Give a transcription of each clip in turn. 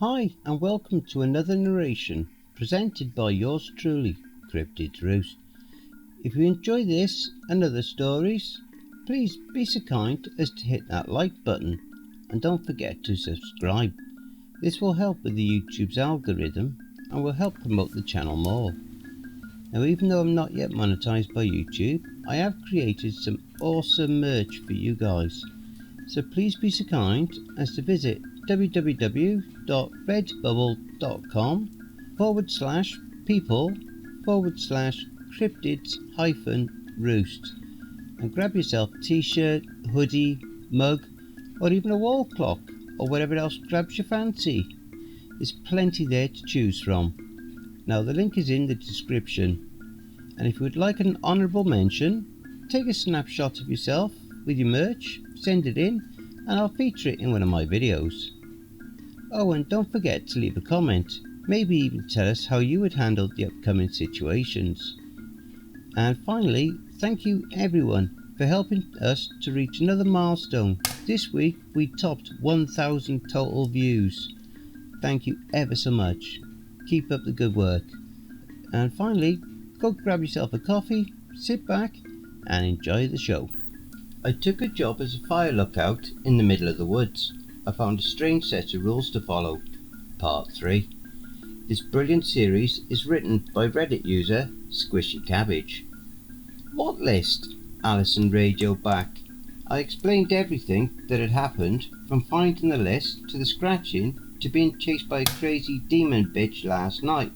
Hi and welcome to another narration presented by yours truly, Cryptids Roost. If you enjoy this and other stories, please be so kind as to hit that like button and don't forget to subscribe. This will help with the YouTube's algorithm and will help promote the channel more. Now, even though I'm not yet monetized by YouTube, I have created some awesome merch for you guys. So please be so kind as to visit www.redbubble.com/people/cryptids-roost and grab yourself a t-shirt, hoodie, mug or even a wall clock or whatever else grabs your fancy. There's plenty there to choose from. Now the link is in the description, and if you would like an honourable mention, take a snapshot of yourself with your merch, send it in and I'll feature it in one of my videos. Oh, and don't forget to leave a comment, maybe even tell us how you would handle the upcoming situations. And finally, thank you everyone for helping us to reach another milestone. This week we topped 1,000 total views. Thank you ever so much. Keep up the good work. And finally, go grab yourself a coffee, sit back and enjoy the show. I took a job as a fire lookout in the middle of the woods. I found a strange set of rules to follow. Part 3. This brilliant series is written by Reddit user SquishyCabbage. What list? Alison radioed back. I explained everything that had happened, from finding the list to the scratching to being chased by a crazy demon bitch last night.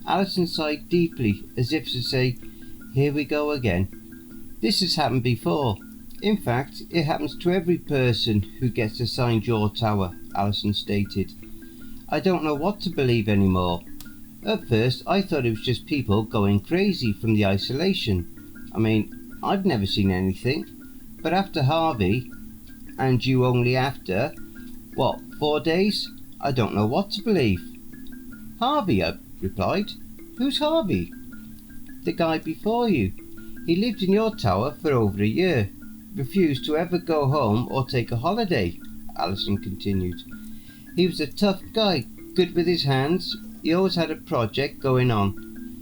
Alison sighed deeply as if to say, here we go again. This has happened before. In fact, it happens to every person who gets assigned your tower, Alison stated. I don't know what to believe anymore. At first, I thought it was just people going crazy from the isolation. I mean, I've never seen anything. But after Harvey, and you only after, 4 days? I don't know what to believe. Harvey, I replied. Who's Harvey? The guy before you. He lived in your tower for over a year. Refused to ever go home or take a holiday, Alison continued. He was a tough guy, good with his hands. He always had a project going on.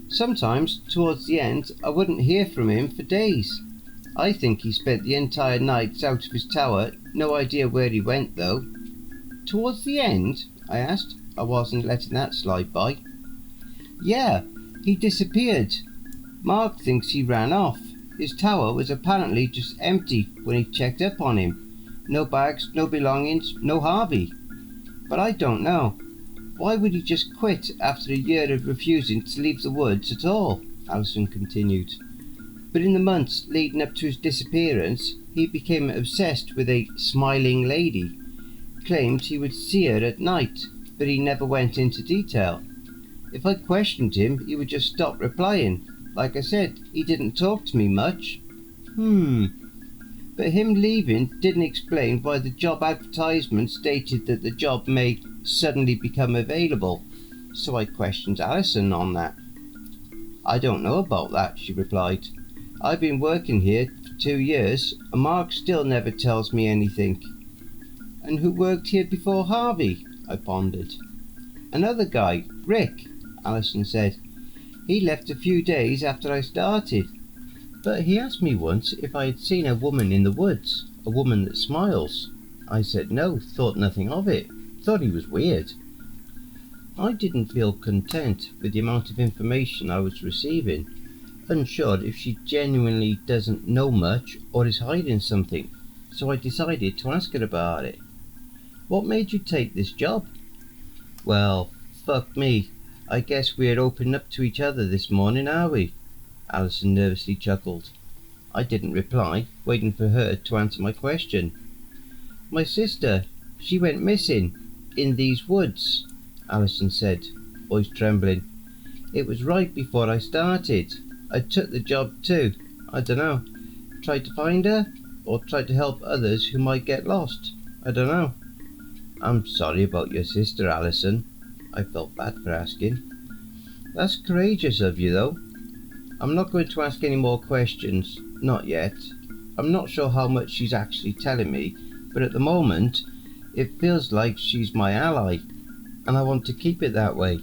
Sometimes, towards the end, I wouldn't hear from him for days. I think he spent the entire night out of his tower, no idea where he went though. Towards the end? I asked. I wasn't letting that slide by. Yeah, he disappeared. Mark thinks he ran off. His tower was apparently just empty when he checked up on him. No bags, no belongings, no Harvey. But I don't know. Why would he just quit after a year of refusing to leave the woods at all? Alison continued. But in the months leading up to his disappearance, he became obsessed with a smiling lady. Claimed he would see her at night, but he never went into detail. If I questioned him, he would just stop replying. Like I said, he didn't talk to me much. But him leaving didn't explain why the job advertisement stated that the job may suddenly become available. So I questioned Alison on that. I don't know about that, she replied. I've been working here for 2 years and Mark still never tells me anything. And who worked here before Harvey? I pondered. Another guy, Rick, Alison said. He left a few days after I started. But he asked me once if I had seen a woman in the woods, a woman that smiles. I said no, thought nothing of it, thought he was weird. I didn't feel content with the amount of information I was receiving, unsure if she genuinely doesn't know much or is hiding something, so I decided to ask her about it. What made you take this job? Well, fuck me. I guess we're opening up to each other this morning, are we? Alison nervously chuckled. I didn't reply, waiting for her to answer my question. My sister, she went missing, in these woods, Alison said, voice trembling. It was right before I started. I took the job too. I dunno. Tried to find her, or tried to help others who might get lost. I dunno. I'm sorry about your sister, Alison. I felt bad for asking. That's courageous of you though. I'm not going to ask any more questions, not yet. I'm not sure how much she's actually telling me, but at the moment, it feels like she's my ally. and I want to keep it that way.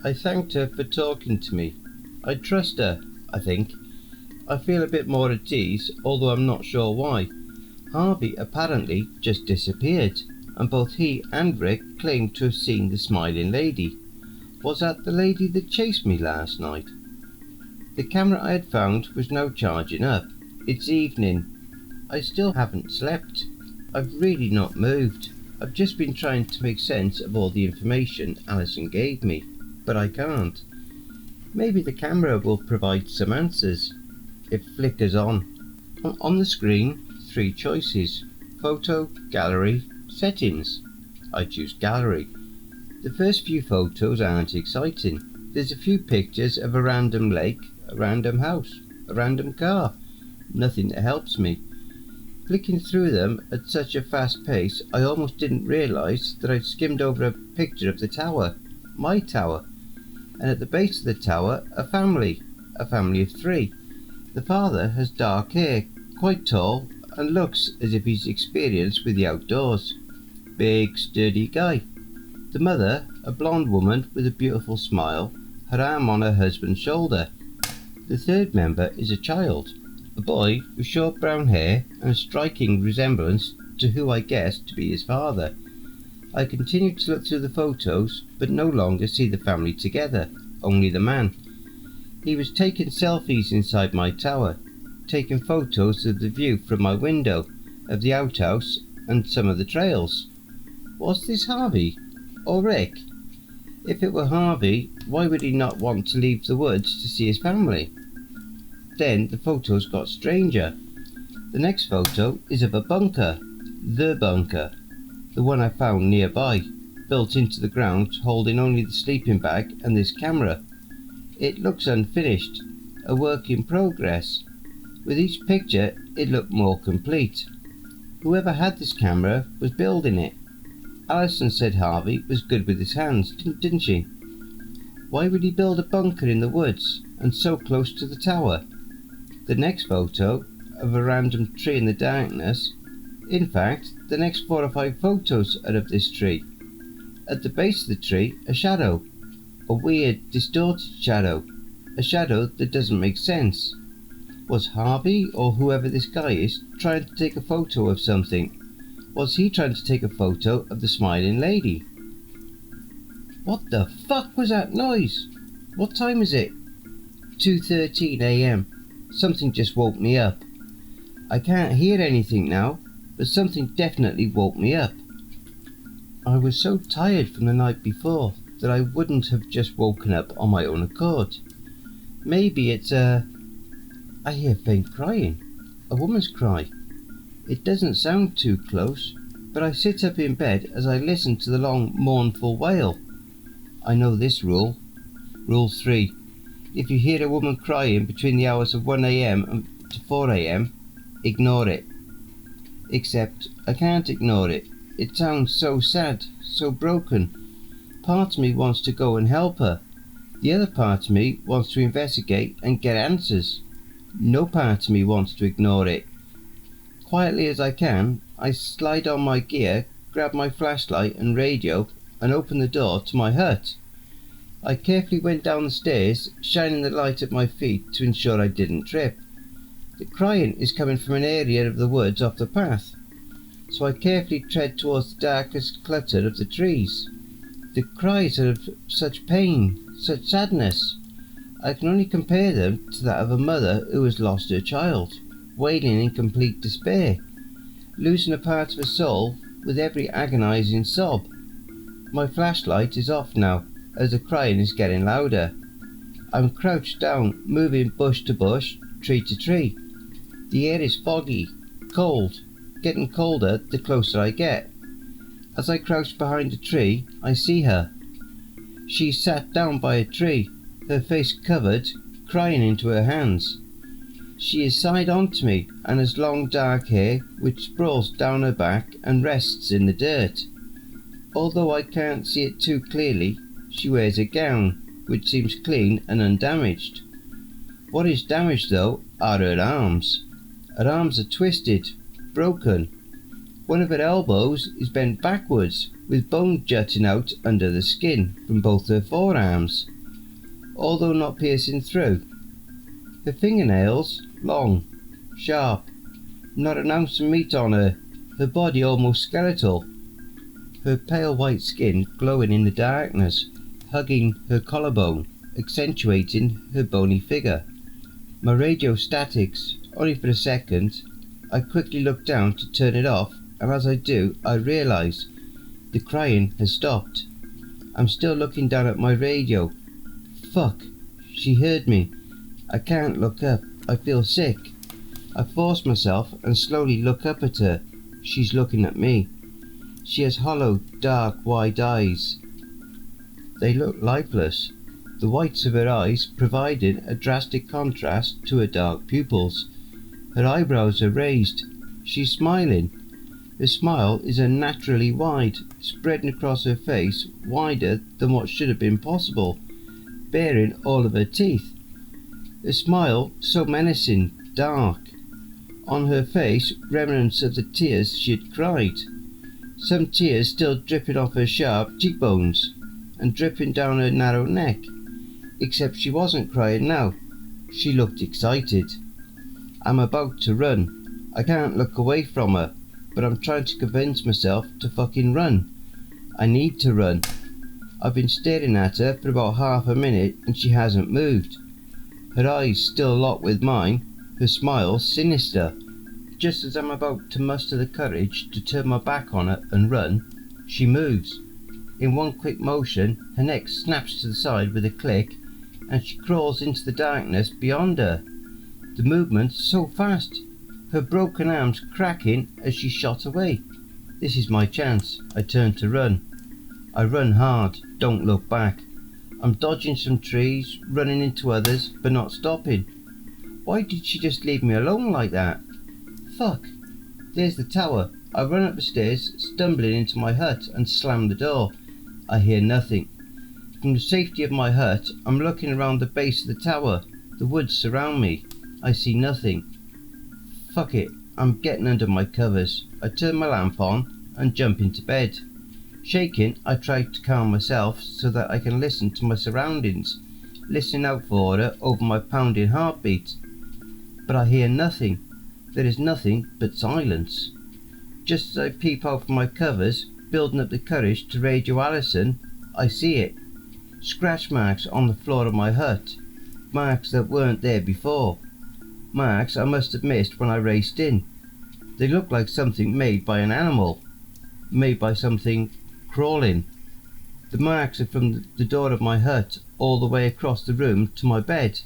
I thanked her for talking to me. I trust her, I think. I feel a bit more at ease, although I'm not sure why. Harvey apparently just disappeared, and both he and Rick claimed to have seen the smiling lady. Was that the lady that chased me last night? The camera I had found was now charging up. It's evening. I still haven't slept. I've really not moved. I've just been trying to make sense of all the information Alison gave me, but I can't. Maybe the camera will provide some answers. It flickers on. On the screen, 3 choices: photo, gallery, settings. I choose gallery. The first few photos aren't exciting. There's a few pictures of a random lake, a random house, a random car. Nothing that helps me. Flicking through them at such a fast pace, I almost didn't realise that I'd skimmed over a picture of the tower, my tower, and at the base of the tower a family of 3. The father has dark hair, quite tall, and looks as if he's experienced with the outdoors. Big, sturdy guy. The mother, a blonde woman with a beautiful smile, her arm on her husband's shoulder. The third member is a child, a boy with short brown hair and a striking resemblance to who I guessed to be his father. I continued to look through the photos, but no longer see the family together, only the man. He was taking selfies inside my tower, taking photos of the view from my window, of the outhouse and some of the trails. Was this Harvey? Or Rick? If it were Harvey, why would he not want to leave the woods to see his family? Then the photos got stranger. The next photo is of a bunker. The bunker. The one I found nearby, built into the ground, holding only the sleeping bag and this camera. It looks unfinished, a work in progress. With each picture it looked more complete. Whoever had this camera was building it. Alison said Harvey was good with his hands, didn't she? Why would he build a bunker in the woods and so close to the tower? The next photo, of a random tree in the darkness. In fact, the next 4 or 5 photos are of this tree. At the base of the tree, a shadow. A weird, distorted shadow. A shadow that doesn't make sense. Was Harvey, or whoever this guy is, trying to take a photo of something? Was he trying to take a photo of the smiling lady? What the fuck was that noise? What time is it? 2:13 AM. Something just woke me up. I can't hear anything now, but something definitely woke me up. I was so tired from the night before that I wouldn't have just woken up on my own accord. Maybe it's I hear faint crying. A woman's cry. It doesn't sound too close, but I sit up in bed as I listen to the long, mournful wail. I know this rule. Rule 3. If you hear a woman crying between the hours of 1 AM to 4 AM, ignore it. Except I can't ignore it. It sounds so sad, so broken. Part of me wants to go and help her. The other part of me wants to investigate and get answers. No part of me wants to ignore it. Quietly as I can, I slide on my gear, grab my flashlight and radio, and open the door to my hut. I carefully went down the stairs, shining the light at my feet to ensure I didn't trip. The crying is coming from an area of the woods off the path, so I carefully tread towards the darkest clutter of the trees. The cries are of such pain, such sadness. I can only compare them to that of a mother who has lost her child, wailing in complete despair, losing a part of her soul with every agonizing sob. My flashlight is off now, as the crying is getting louder. I'm crouched down, moving bush to bush, tree to tree. The air is foggy, cold, getting colder the closer I get. As I crouch behind a tree, I see her. She's sat down by a tree, her face covered, crying into her hands. She is side on to me and has long dark hair which sprawls down her back and rests in the dirt. Although I can't see it too clearly, she wears a gown which seems clean and undamaged. What is damaged though are her arms. Her arms are twisted, broken. One of her elbows is bent backwards, with bone jutting out under the skin from both her forearms, although not piercing through. Her fingernails long, sharp, not an ounce of meat on her body almost skeletal, her pale white skin glowing in the darkness, hugging her collarbone, accentuating her bony figure. My radio statics, only for a second. I quickly look down to turn it off, and as I do, I realise the crying has stopped. I'm still looking down at my radio. Fuck, she heard me. I can't look up, I feel sick. I force myself and slowly look up at her. She's looking at me. She has hollow, dark, wide eyes. They look lifeless. The whites of her eyes provided a drastic contrast to her dark pupils. Her eyebrows are raised. She's smiling. Her smile is unnaturally wide, spreading across her face, wider than what should have been possible, baring all of her teeth. Her smile so menacing, dark. On her face, remnants of the tears she had cried. Some tears still dripping off her sharp cheekbones and dripping down her narrow neck. Except she wasn't crying now. She looked excited. I'm about to run. I can't look away from her, but I'm trying to convince myself to fucking run. I need to run. I've been staring at her for about half a minute and she hasn't moved. Her eyes still locked with mine, her smile sinister. Just as I'm about to muster the courage to turn my back on her and run, she moves. In one quick motion, her neck snaps to the side with a click, and she crawls into the darkness beyond her. The movement so fast, her broken arms cracking as she shot away. This is my chance. I turn to run. I run hard, don't look back. I'm dodging some trees, running into others, but not stopping. Why did she just leave me alone like that? Fuck. There's the tower. I run up the stairs, stumbling into my hut and slam the door. I hear nothing. From the safety of my hut, I'm looking around the base of the tower. The woods surround me. I see nothing. Fuck it. I'm getting under my covers. I turn my lamp on and jump into bed. Shaking, I try to calm myself so that I can listen to my surroundings, listening out for her over my pounding heartbeat. But I hear nothing. There is nothing but silence. Just as I peep out from my covers, building up the courage to radio Alison, I see it. Scratch marks on the floor of my hut. Marks that weren't there before. Marks I must have missed when I raced in. They look like something made by an animal. Made by something crawling. The marks are from the door of my hut all the way across the room to my bed.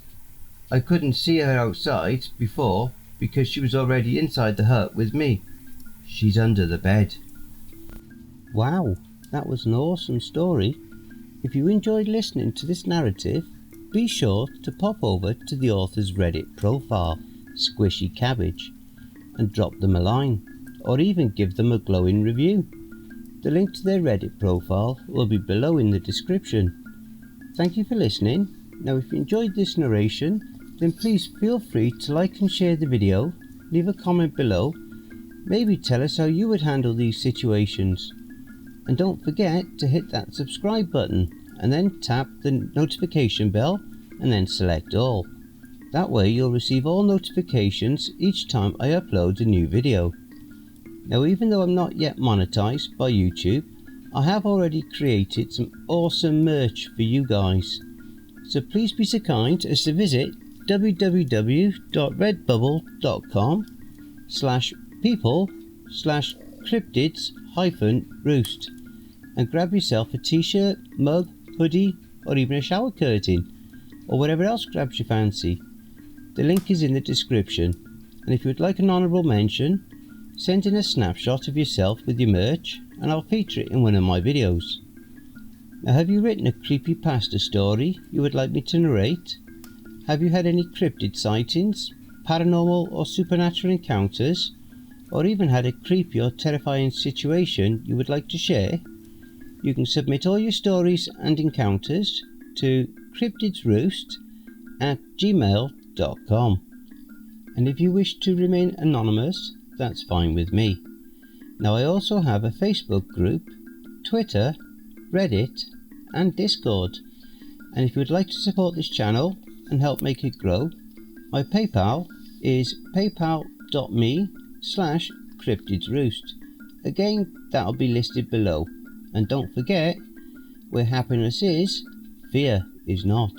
I couldn't see her outside before because she was already inside the hut with me. She's under the bed. Wow, that was an awesome story. If you enjoyed listening to this narrative, be sure to pop over to the author's Reddit profile, SquishyCabbage, and drop them a line, or even give them a glowing review. The link to their Reddit profile will be below in the description. Thank you for listening. Now if you enjoyed this narration, then please feel free to like and share the video, leave a comment below, maybe tell us how you would handle these situations. And don't forget to hit that subscribe button and then tap the notification bell and then select all. That way you'll receive all notifications each time I upload a new video. Now even though I'm not yet monetized by YouTube, I have already created some awesome merch for you guys. So please be so kind as to visit www.redbubble.com/people/cryptids-roost and grab yourself a t-shirt, mug, hoodie, or even a shower curtain, or whatever else grabs your fancy. The link is in the description, and if you would like an honourable mention, send in a snapshot of yourself with your merch and I'll feature it in one of my videos. Now have you written a creepypasta story you would like me to narrate? Have you had any cryptid sightings, paranormal or supernatural encounters, or even had a creepy or terrifying situation you would like to share? You can submit all your stories and encounters to cryptidsroost@gmail.com. And if you wish to remain anonymous, that's fine with me. Now I also have a Facebook group Twitter, Reddit and Discord. And if you would like to support this channel and help make it grow, my PayPal is paypal.me/Cryptids Roost. Again, that'll be listed below. And don't forget, where happiness is, fear is not.